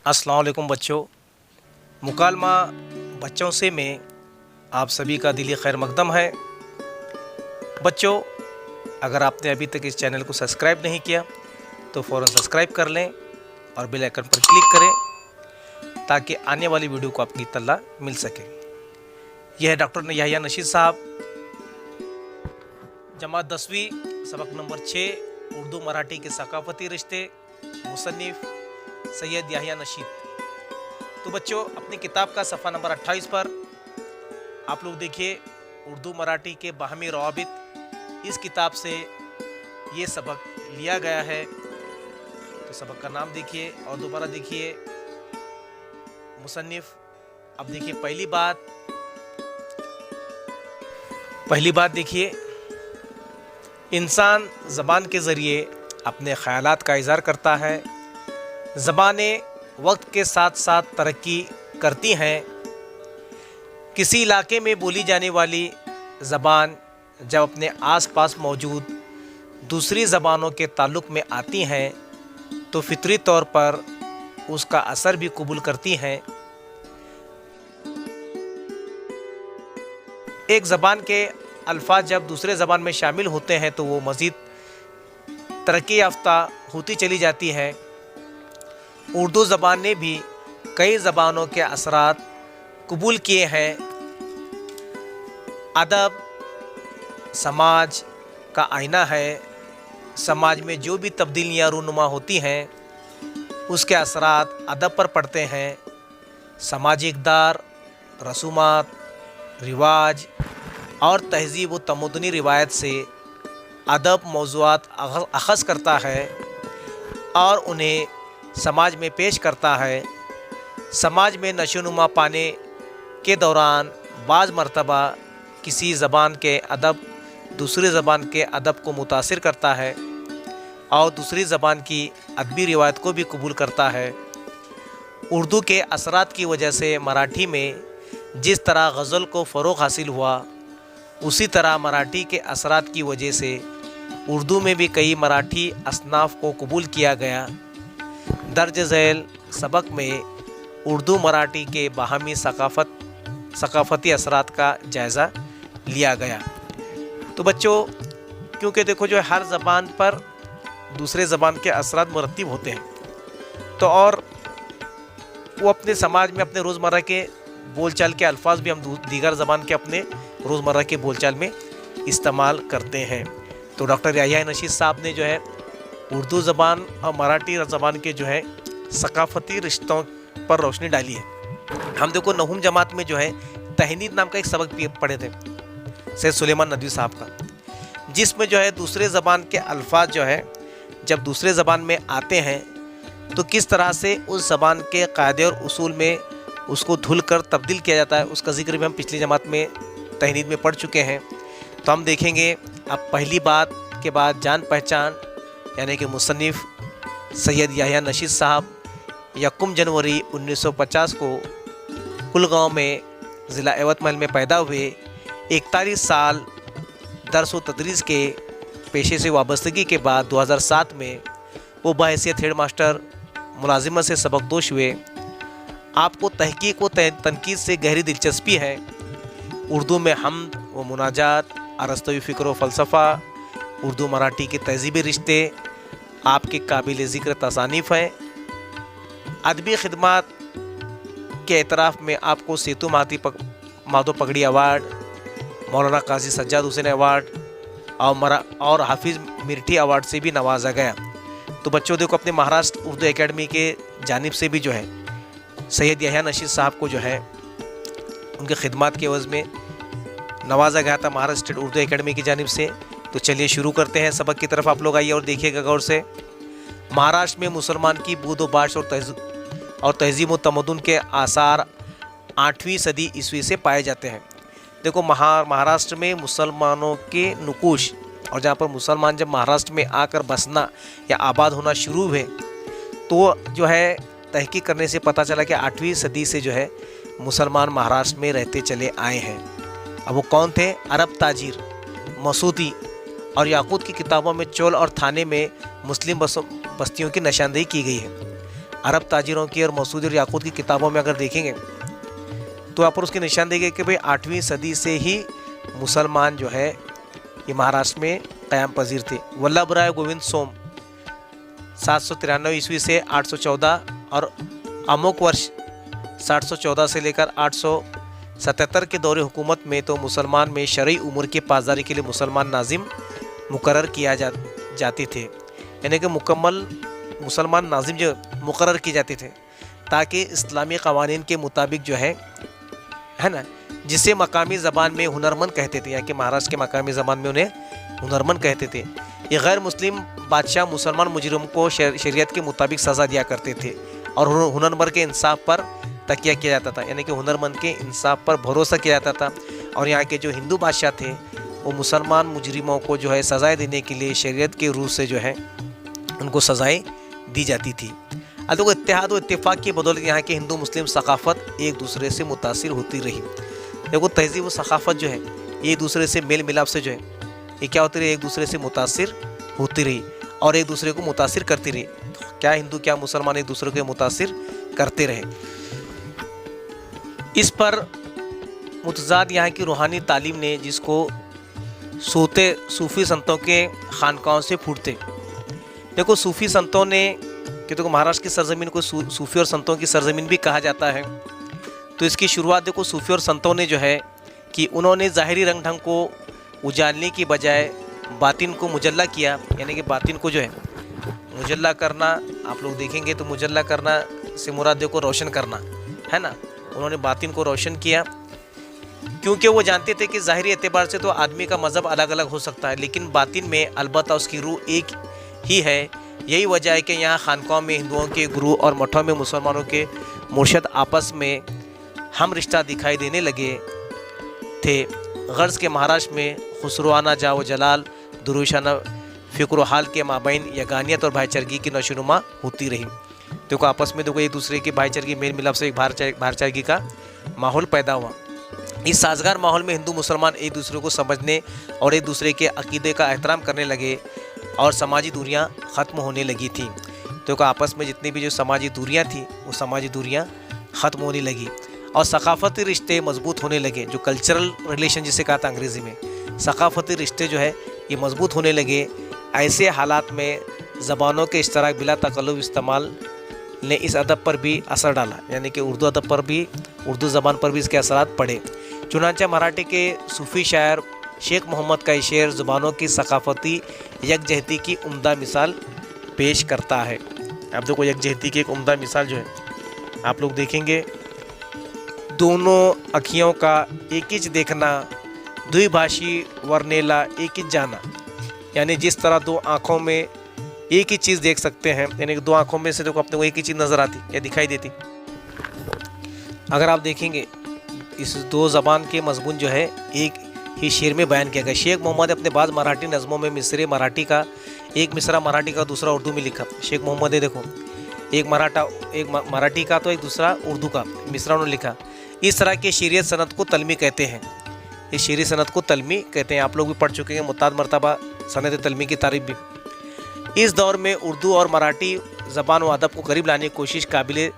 अस्सलाम वालेकुम बच्चों। मुकालमा बच्चों से में आप सभी का दिली खैर मकदम है। बच्चों, अगर आपने अभी तक इस चैनल को सब्सक्राइब नहीं किया तो फ़ौरन सब्सक्राइब कर लें और बेल आइकन पर क्लिक करें ताकि आने वाली वीडियो को आपकी इत्तला मिल सके। यह है डॉक्टर याहिया नशीद साहब, जमात 10वीं, सबक नंबर 6, उर्दू मराठी के सकाफती रिश्ते, मुसन्निफ़ सैयद याहिया नशीद। तो बच्चों, अपनी किताब का सफ़ा नंबर 28 पर आप लोग देखिए, उर्दू मराठी के बाहमी रवाबित, इस किताब से ये सबक लिया गया है। तो सबक का नाम देखिए और दोबारा देखिए मुसन्निफ़। अब देखिए पहली बात देखिए, इंसान ज़बान के ज़रिए अपने ख़यालात का इज़हार करता है। ज़बानें वक्त के साथ साथ तरक्की करती हैं। किसी इलाके में बोली जाने वाली ज़बान जब अपने आसपास मौजूद दूसरी ज़बानों के ताल्लुक़ में आती हैं तो फितरी तौर पर उसका असर भी कबूल करती हैं। एक ज़बान के अल्फाज जब दूसरे ज़बान में शामिल होते हैं तो वो मज़ीद तरक्की याफ्ता होती चली जाती है। उर्दू ज़बान ने भी कई ज़बानों के असरात कबूल किए हैं। अदब समाज का आईना है। समाज में जो भी तब्दीलियाँ रूनुमा होती हैं उसके असरात अदब पर पड़ते हैं। समाजी इक़दार, रसूमात, रिवाज और तहज़ीब व तमद्दुनी रिवायत से अदब मौज़ूआत अख़ज़ करता है और उन्हें समाज में पेश करता है। समाज में नशोनुमा पाने के दौरान बाज़ मरतबा किसी ज़बान के अदब दूसरी ज़बान के अदब को मुतासिर करता है और दूसरी ज़बान की अदबी रिवायत को भी कबूल करता है। उर्दू के असरात की वजह से मराठी में जिस तरह गज़ल को फ़रोग़ हासिल हुआ, उसी तरह मराठी के असरात की वजह से उर्दू में भी कई मराठी असनाफ़ को कबूल किया गया। दर्ज झैल सबक में उर्दू मराठी के बाहमी सकाफ़ती असरात का जायज़ा लिया गया। तो बच्चों, क्योंकि देखो जो हर ज़बान पर दूसरे ज़बान के असरात मुरत्तिब होते हैं तो और वो अपने समाज में अपने रोज़मर्रा के बोलचाल के अल्फाज भी हम दीगर ज़बान के अपने रोज़मर्रा के बोलचाल में इस्तेमाल करते हैं। तो डॉक्टर याहिया नशीद साहब ने जो है उर्दू ज़बान और मराठी ज़बान के जो है सकाफ़ती रिश्तों पर रोशनी डाली है। हम देखो नहुम जमात में जो है तहनीद नाम का एक सबक पढ़े थे सैयद सुलेमान नदवी साहब का, जिसमें जो है दूसरे ज़बान के अल्फाज जो है जब दूसरे ज़बान में आते हैं तो किस तरह से उस ज़बान के कायदे और उसूल में उसको धुल कर तब्दील किया जाता है, उसका जिक्र भी हम पिछली जमात में तहनीद में पढ़ चुके हैं। तो हम देखेंगे अब पहली बात के बाद जान पहचान, यानी कि मुसन्निफ़ सैयद याहिया नशीद साहब 1 जनवरी 1950 को कुलगांव में ज़िला यवतमाल में पैदा हुए। 41 साल दर्स व तदरीस के पेशे से वाबस्तगी के बाद 2007 में वो बहैसियत हेड मास्टर मुलाजिमत से सबकदोश हुए। आपको तहकीक व तनकीद से गहरी दिलचस्पी है। उर्दू में हम्द व मुनाजात, अरस्तवी फ़िक्र व फ़लसफ़ा, उर्दू मराठी के तहज़ीबी रिश्ते आपके काबिल ज़िक्र तसानीफ़ हैं। अदबी खिदमात के एतराफ़ में आपको सेतु माधो पगड़ी अवार्ड, मौलाना काजी सज्जाद हुसैन अवार्ड और हाफिज़ मिर्ठी अवार्ड से भी नवाजा गया। तो बच्चों देखो, अपने महाराष्ट्र उर्दू एकेडमी के जानिब से भी जो है सैयद याहिया नशीद साहब को जो है उनके खिदमात के एवज़ में नवाजा गया था महाराष्ट्र स्टेट उर्दू एकेडमी की जानिब से। तो चलिए शुरू करते हैं सबक की तरफ। आप लोग आइए और देखिएगा गौर से। महाराष्ट्र में मुसलमान की बूद व बाश और तहज़ीब व तमद्दुन के आसार 8वीं सदी ईस्वी से पाए जाते हैं। देखो, महाराष्ट्र में मुसलमानों के नुकूश और जहाँ पर मुसलमान जब महाराष्ट्र में आकर बसना या आबाद होना शुरू हुए तो जो है तहकीक करने से पता चला कि 8वीं सदी से जो है मुसलमान महाराष्ट्र में रहते चले आए हैं। अब वो कौन थे? अरब ताजिर, मसूदी और याकूत की किताबों में चोल और थाने में मुस्लिम बस्तियों की निशानदेही की गई है। अरब ताजिरों की और मसूद और याकूत की किताबों में अगर देखेंगे तो यहाँ पर उसकी निशानदेही कि भाई 8वीं सदी से ही मुसलमान जो है ये महाराष्ट्र में क़याम पजीर थे। वल्लभ राय गोविंद सोम 793 ईस्वी से 814 और अमुक वर्ष 714 से लेकर 877 के दौरे हुकूमत में तो मुसलमान में शरई उम्र के पासदारी के लिए मुसलमान नाजिम मुकर्रर किया जाते थे, यानी कि मुकम्मल मुसलमान नाजिम जो मुकर्रर किए जाते थे ताकि इस्लामी क़वानीन के मुताबिक जो है ना, जिसे मकामी ज़बान में हुनरमंद कहते थे, यानी कि महाराष्ट्र के मकामी ज़बान में उन्हें हुनरमंद कहते थे। ये गैर मुस्लिम बादशाह मुसलमान मुजरिम को शरीयत के मुताबिक सज़ा दिया करते थे और हुनरमंद के इंसाफ पर तकिया किया जाता था, यानी कि हुनरमंद के इंसाफ पर भरोसा किया जाता था। और यहाँ के जो हिंदू बादशाह थे वो मुसलमान मुजरिमों को जो है सज़ाएँ देने के लिए शरीयत के रूह से जो है उनको सज़ाएँ दी जाती थी। देखो इत्तेहाद और इत्तेफाक की बदौलत यहाँ के हिंदू मुस्लिम सकाफ़त एक दूसरे से मुतासिर होती रही। देखो तहज़ीब व सकाफ़त जो है एक दूसरे से मेल मिलाप से जो है ये क्या होती रही, एक दूसरे से मुतासिर होती रही और एक दूसरे को मुतासिर करती रही। क्या हिंदू क्या मुसलमान एक दूसरे को मुतासिर करते रहे। इस पर मुतज़ाद यहाँ की रूहानी तालीम ने जिसको सोते सूफ़ी संतों के खानकाहों से फूटते। देखो सूफ़ी संतों ने कि देखो महाराष्ट्र की सरजमीन को सूफ़ी और संतों की सरजमीन भी कहा जाता है। तो इसकी शुरुआत देखो सूफ़ी और संतों ने जो है कि उन्होंने ज़ाहिरी रंग ढंग को उजालने की बजाय बातिन को मुजल्ला किया, यानी कि बातिन को जो है मुजल्ला करना, आप लोग देखेंगे तो मुजल्ला करना से मुराद देखो रोशन करना है ना। उन्होंने बातिन को रोशन किया क्योंकि वो जानते थे कि ज़ाहिरी एतबार से तो आदमी का मज़हब अलग अलग हो सकता है, लेकिन बातिन में अलबत्ता उसकी रूह एक ही है। यही वजह है कि यहाँ खानकाहों में हिंदुओं के गुरु और मठों में मुसलमानों के मुर्शद आपस में हम रिश्ता दिखाई देने लगे थे। गर्ज के महाराष्ट्र में खुसरवाना जाओ जलाल दुरुशाना फ़िक्र हाल के माबैन यगानियत और भाईचारगी की नशोनुमा होती रही। देखो आपस में देखो एक दूसरे की भाईचारगी मेल मिलाप से एक भाईचारगी का माहौल पैदा हुआ। इस साजगार माहौल में हिंदू मुसलमान एक दूसरे को समझने और एक दूसरे के अकीदे का एहतराम करने लगे और समाजी दूरियां ख़त्म होने लगी थी। तो आपस में जितनी भी जो समाजी दूरियां थी वो समाजी दूरियां ख़त्म होने लगी और सकाफ़ती रिश्ते मजबूत होने लगे। जो कल्चरल रिलेशन जिसे कहा था अंग्रेज़ी में, सकाफ़ती रिश्ते जो है ये मजबूत होने लगे। ऐसे हालात में ज़बानों के इश्तराक बिला तकल्लुफ़ इस्तेमाल ने इस अदब पर भी असर डाला, यानी कि उर्दू अदब पर भी, उर्दू ज़बान पर भी इसके असरात पड़े। चुनांचे मराठी के सूफ़ी शायर शेख मोहम्मद का शेर ज़ुबानों की सकाफ़ती यकजहती की उम्दा मिसाल पेश करता है। अब देखो यकजहती की एक उम्दा मिसाल जो है आप लोग देखेंगे, दोनों अखियों का एक ही देखना, द्विभाषी वर्नेला एक ही जाना, यानी जिस तरह दो आँखों में एक ही चीज़ देख सकते हैं, यानी कि दो आँखों में से देखो अपने को एक ही चीज़ नज़र आती या दिखाई देती। अगर आप देखेंगे इस दो ज़बान के मजमून जो है एक ही शेर में बयान किया गया। शेख मोहम्मद ने अपने बाद मराठी नज़मों में मिसरे मराठी का एक मिसरा मराठी का दूसरा उर्दू में लिखा। शेख मोहम्मद ने देखो एक मराठी का तो एक दूसरा उर्दू का मिसरा उन्होंने लिखा। इस तरह के शेरियत सनत को तलमी कहते हैं। इस शेरी सनत को तलमी कहते हैं। आप लोग भी पढ़ चुके हैं मुताद मरतबा सनत तलमी की तारीफ भी। इस दौर में उर्दू और मराठी ज़बान व अदब को करीब लाने की कोशिश काबिल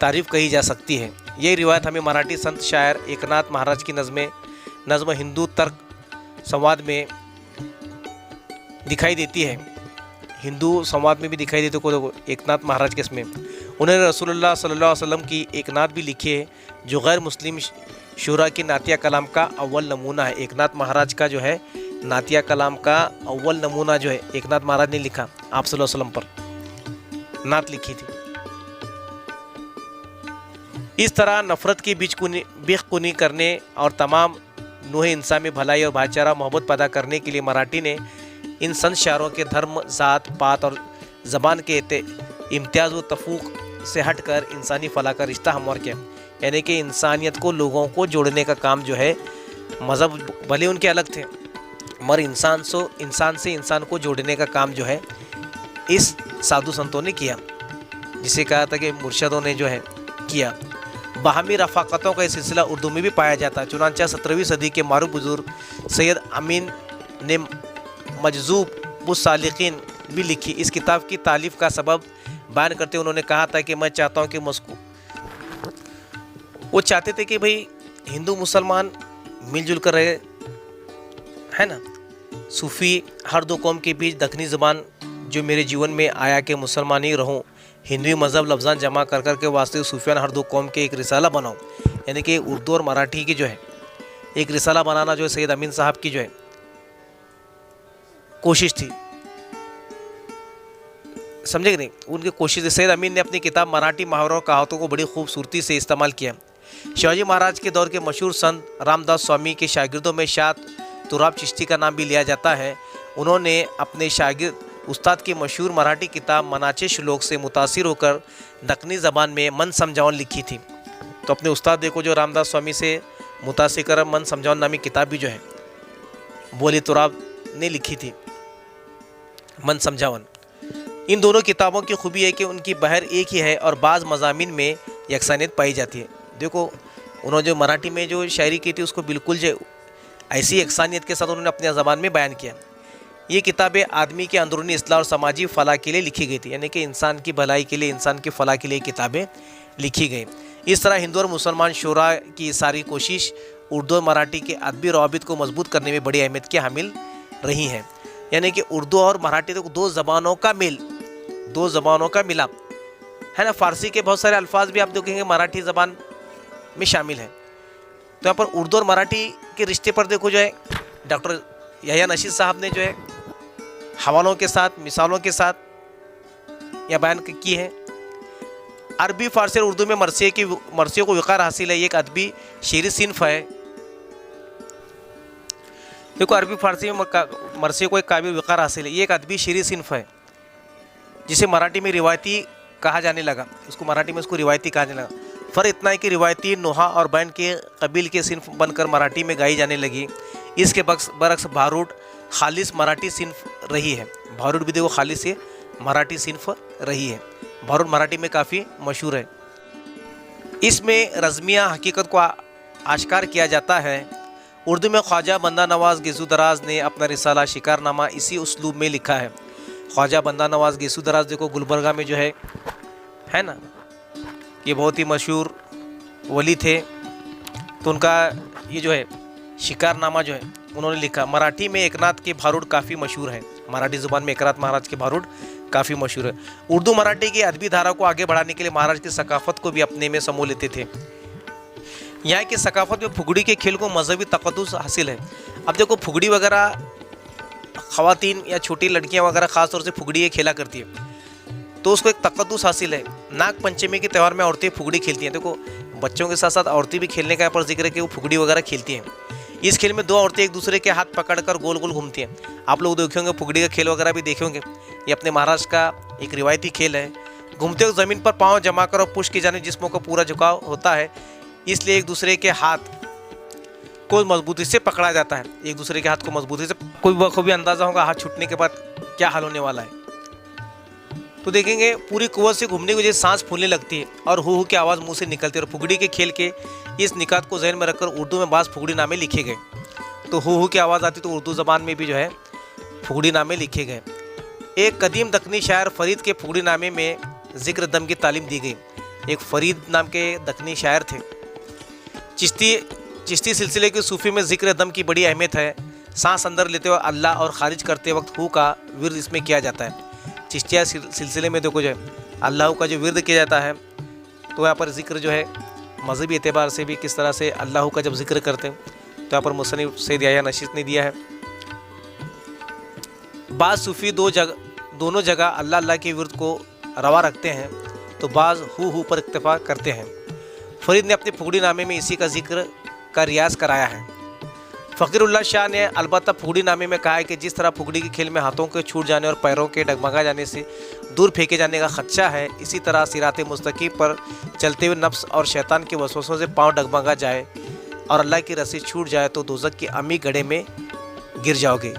तारीफ़ कही जा सकती है। यही रिवायत हमें मराठी संत शायर एकनाथ महाराज की नज़्म हिंदू तर्क संवाद में दिखाई देती है। हिंदू संवाद में भी दिखाई देती है एकनाथ महाराज के इसमें। उन्होंने रसूलुल्लाह सल्लल्लाहु अलैहि वसल्लम की एक नात भी लिखी है जो गैर मुस्लिम शुरा की नातिया कलाम का अव्वल नमूना है। एकनाथ महाराज का जो है नातिया कलाम का अव्वल नमूना जो है एकनाथ महाराज ने लिखा, आप सल्लल्लाहु अलैहि वसल्लम पर नात लिखी थी। इस तरह नफ़रत की बीखकुनी करने और तमाम नूह इंसान में भलाई और भाईचारा मोहब्बत पैदा करने के लिए मराठी ने इन संत शायरों के धर्म, ज़ात पात और ज़बान के इम्तियाज़ व तफूक से हटकर इंसानी फलाह का रिश्ता हमवार किया, यानी कि इंसानियत को लोगों को जोड़ने का काम जो है, मज़हब भले उनके अलग थे मगर इंसान से इंसान को जोड़ने का काम जो है इस साधु संतों ने किया, जिसे कहा था कि मुर्शदों ने जो है किया। बाहमी रफ़ाक़तों का सिलसिला उर्दू में भी पाया जाता है। चुनांचे 17वीं सदी के मारूफ बुजुर्ग सैयद अमीन ने मजजूब सालिकीन भी लिखी। इस किताब की तालीफ़ का सबब बयान करते हुए उन्होंने कहा था कि मैं चाहता हूँ कि वो चाहते थे कि भाई हिंदू मुसलमान मिलजुल कर रहे, है ना। सूफ़ी हर दो कौम के बीच दखनी ज़बान जो मेरे जीवन में आया कि मुसलमान ही रहूँ, हिंदू मज़हब लफ्ज़ान जमा कर कर के वास्ते सूफियान हर दो कौम के एक रिसाला बनाऊँ, यानी कि उर्दू और मराठी की जो है एक रिसाला बनाना जो है सैयद अमीन साहब की जो है कोशिश थी, समझे कि नहीं। उनकी कोशिश थी। सैयद अमीन ने अपनी किताब मराठी मुहावरों और कहावतों को बड़ी खूबसूरती से इस्तेमाल किया। शिवाजी महाराज के दौर के मशहूर संत रामदास स्वामी के शागिर्दों में शाह तुराब चिश्ती का नाम भी लिया जाता है। उन्होंने अपने शागिर्द उस्ताद की मशहूर मराठी किताब मनाचे श्लोक से मुतासिर होकर दक्कनी ज़बान में मन समझावन लिखी थी। तो अपने उस्ताद देखो जो रामदास स्वामी से मुतासिर कर मन समझावन नामी किताब भी जो है बोली तुराब ने लिखी थी, मन समझावन। इन दोनों किताबों की खूबी है कि उनकी बहर एक ही है और बाज़ मज़ामीन में यकसानियत पाई जाती है। देखो उन्होंने जो मराठी में जो शायरी की थी उसको बिल्कुल जो ऐसी यकसानियत के साथ उन्होंने अपनी ज़बान में बयान किया। ये किताबें आदमी के अंदरूनी इस्लाह और समाजी फ़लाह के लिए लिखी गई थी, यानी कि इंसान की भलाई के लिए, इंसान की फ़लाह के लिए किताबें लिखी गई। इस तरह हिंदू और मुसलमान शोरा की सारी कोशिश उर्दू और मराठी के अदबी रवाबित को मजबूत करने में बड़ी अहमियत की हामिल रही हैं। यानी कि उर्दू और मराठी तो दो ज़बानों का मेल, दो ज़बानों का मिलाप है ना। फ़ारसी के बहुत सारे अल्फाज भी आप देखेंगे मराठी ज़बान में शामिल हैं। तो यहाँ पर उर्दू और मराठी के रिश्ते पर देखो जो है डॉक्टर याह्या नशीद साहब ने जो है हवालों के साथ, मिसालों के साथ यह बयान की है। अरबी, फ़ारसी और उर्दू में मरसियों को वक़ार हासिल है। ये एक अदबी शेरी सिन्फ है। देखो अरबी फ़ारसी में मरसियों को एक काबिल वक़ार हासिल है। ये एक अदबी शेरी सिन्फ है जिसे मराठी में रिवायती कहा जाने लगा। उसको मराठी में उसको रिवायती कहा जाने लगा। फ़र्क इतना है कि रिवायती नोहा और बैन के कबील के सिन्फ बनकर मराठी में गाई जाने लगी। इसके बरक्स भारूड खालिस मराठी सिन्फ रही है। भारूड भी देखो खालिस से मराठी सिन्फ रही है। भारूड मराठी में काफ़ी मशहूर है। इसमें रज़मिया हकीकत को आश्कार किया जाता है। उर्दू में ख्वाजा बंदा नवाज़ गेसू दराज ने अपना रिसाला शिकारनामा इसी उसलूब में लिखा है। ख्वाजा बंदा नवाज़ गेसू दराज देखो गुलबर्गा में जो है ना, ये बहुत ही मशहूर वली थे। तो उनका ये जो है शिकारनामा जो है उन्होंने लिखा। मराठी में एकनाथ के भारूड काफ़ी मशहूर है। मराठी ज़ुबान में एकनाथ महाराज के भारूड काफ़ी मशहूर है। उर्दू मराठी की अदबी धारा को आगे बढ़ाने के लिए महाराज की सकाफ़त को भी अपने में समो लेते थे। यहाँ की सकाफ़त में फुगड़ी के खेल को मजहबी तक़द्दुस हासिल है। अब देखो फुगड़ी वगैरह ख़वातीन या छोटी लड़कियाँ वगैरह ख़ास तौर से फुगड़ी ये खेला करती है, तो उसको एक तक़द्दुस हासिल है। नाग पंचमी के त्यौहार में औरतें फुगड़ी खेलती हैं। देखो बच्चों के साथ साथ औरतें भी खेलने का यहाँ पर जिक्र है कि वो फुगड़ी वगैरह खेलती हैं। इस खेल में दो औरतें एक दूसरे के हाथ पकड़कर गोल गोल घूमती हैं। आप लोग देखे होंगे फुगड़ी का खेल वगैरह भी देखे होंगे। ये अपने महाराष्ट्र का एक रिवायती खेल है। घूमते हुए ज़मीन पर पाँव जमा कर और पुश की जाने जिस्मों का पूरा झुकाव होता है, इसलिए एक दूसरे के हाथ को मजबूती से पकड़ा जाता है। एक दूसरे के हाथ को मजबूती से, कोई बखूबी अंदाज़ा होगा हाथ छूटने के बाद क्या हाल होने वाला है। तो देखेंगे पूरी कुव्वत से घूमने की वजह से सांस फूलने लगती है और हु की आवाज़ मुंह से निकलती है। और फुगड़ी के खेल के इस निकात को जहन में रखकर उर्दू में बाज़ फुगड़ी नामे लिखे गए। तो हु की आवाज़ आती तो उर्दू ज़बान में भी जो है फुगड़ी नामे लिखे गए। एक कदीम दक्कनी शायर फरीद के फुगड़ी नामे में ज़िक्र दम की तालीम दी गई। एक फरीद नाम के दक्कनी शायर थे। चिश्ती सिलसिले के सूफ़ी में ज़िक्र दम की बड़ी अहमियत है। सांस अंदर लेते हुए अल्लाह और खारिज करते वक्त हु का विर्द इसमें किया जाता है। चिश्तिया सिलसिले में देखो जो है अल्लाह का जो विर्द किया जाता है, तो यहाँ पर जिक्र जो है मजहबी एतबार से भी किस तरह से अल्लाह का जब जिक्र करते हैं, तो यहाँ पर मुसन्निफ़ सैयद याह्या नशीद ने दिया है। बाज़ सूफ़ी दोनों जगह अल्लाह अल्लाह के विर्द को रवा रखते हैं, तो बाज़ हु पर इक्तफ़ा करते हैं। फरीद ने अपने फुगड़ी नामे में इसी का जिक्र का रियाज कराया है। फ़कीरुल्लाह शाह ने अलबत्ता फुगड़ी नामे में कहा है कि जिस तरह फुगड़ी के खेल में हाथों के छूट जाने और पैरों के डगमगा जाने से दूर फेंके जाने का खदशा है, इसी तरह सिराते मुस्तकीम पर चलते हुए नफ्स और शैतान के वसवसों से पाँव डगमगा जाए और अल्लाह की रस्सी छूट जाए तो दोज़ख की अमी गड्ढे में गिर जाओगे।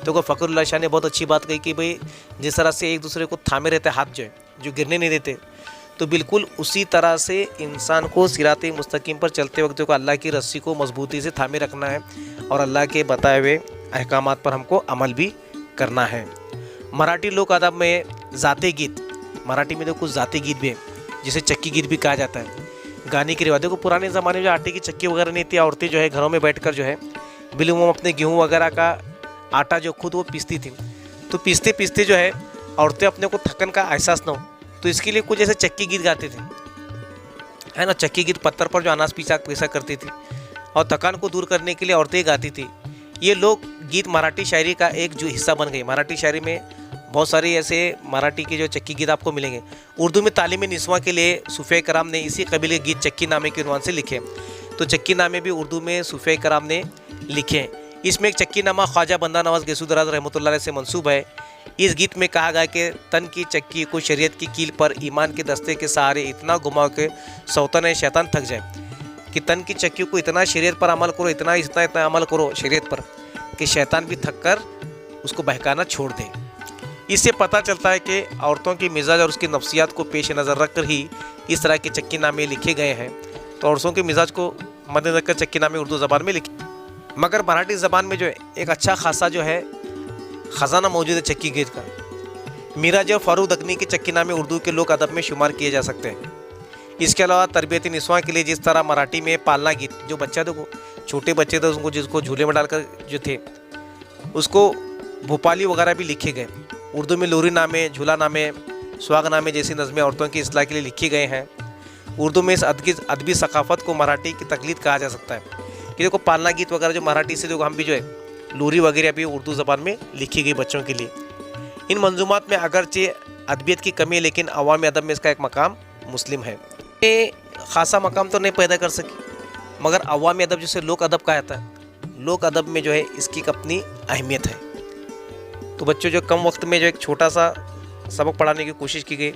तो फ़कीरुल्लाह शाह ने बहुत अच्छी बात कही कि भाई जिस तरह से एक दूसरे को थामे रहते हाथ जो गिरने नहीं देते, तो बिल्कुल उसी तरह से इंसान को सिराते मुस्तकीम पर चलते वक्त को अल्लाह की रस्सी को मजबूती से थामे रखना है और अल्लाह के बताए हुए अहकामात पर हमको अमल भी करना है। मराठी लोक अदब में ज़ाते गीत मराठी में तो कुछ जाति गीत भी है, जिसे चक्की गीत भी कहा जाता है। गाने के रिवाज देखो, पुराने ज़माने में जो आटे की चक्की वगैरह नहीं थी, औरतें जो है घरों में बैठकर जो है बिल्कुल वो अपने गेहूँ वगैरह का आटा जो खुद वो पीसती थी। तो पीसते पीसते जो है औरतें अपने को थकन का एहसास ना हो, तो इसके लिए कुछ ऐसे चक्की गीत गाते थे, है ना। चक्की गीत पत्थर पर जो अनाज पीसा करती थी और थकान को दूर करने के लिए औरतें गाती थी। ये लोक गीत मराठी शायरी का एक जो हिस्सा बन गई। मराठी शायरी में बहुत सारे ऐसे मराठी के जो चक्की गीत आपको मिलेंगे। उर्दू में तालीमी निस्वां के लिए सूफिया कराम ने इसी कबीले गीत चक्की नामे के उन्वान से लिखे। तो चक्की नामे भी उर्दू में सूफिया कराम ने लिखे हैं। इसमें एक चक्की नामा ख्वाजा बंदा नवाज गैसुदराज रहमतुल्लाह अलैह से मंसूब है। इस गीत में कहा गया कि तन की चक्की को शरीयत की कील पर ईमान के दस्ते के सहारे इतना घुमाओ कि सौतन शैतान थक जाए, कि तन की चक्की को इतना शरीयत पर अमल करो, इतना अमल करो शरीयत पर कि शैतान भी थक कर उसको बहकाना छोड़ दे। इससे पता चलता है कि औरतों की मिजाज और उसकी नफ्सियात को पेश नज़र रखकर ही इस तरह के चक्की नामे लिखे गए हैं। तो औरतों के मिजाज को मद्देनजर रखकर चक्की नामे उर्दू ज़बान में लिखे। मगर मराठी ज़बान में जो है एक अच्छा खासा जो है ख़जाना मौजूद है चक्की गीत का। मीराज और फारूक दकनी के चक्की नामे उर्दू के लोक अदब में शुमार किए जा सकते हैं। इसके अलावा तरबियती निस्वां के लिए जिस तरह मराठी में पालना गीत, जो बच्चा देखो छोटे बच्चे थे उनको जिसको झूले में डालकर जो थे उसको भोपाली वगैरह भी लिखे गए। उर्दू में लोरी नामे, झूला नामे, स्वाग नामे जैसी नज़में औरतों की इस्लाह के लिए लिखे गए हैं। उर्दू में इस अदबी सकाफ़त को मराठी की तकलीद कहा जा सकता है। कि देखो पालना गीत वगैरह जो मराठी से जो हम भी जो है लोरी वगैरह भी उर्दू ज़बान में लिखी गई बच्चों के लिए। इन मंजूमात में अगरचे अदबियत की कमी है, लेकिन अवामी अदब में इसका एक मकाम मुस्लिम है। ये ख़ासा मकाम तो नहीं पैदा कर सकी, मगर अवामी अदब जिसे लोक अदब कहा जाता है, लोक अदब में जो है इसकी अपनी अहमियत है। तो बच्चों जो कम वक्त में जो एक छोटा सा सबक पढ़ाने की कोशिश की गई,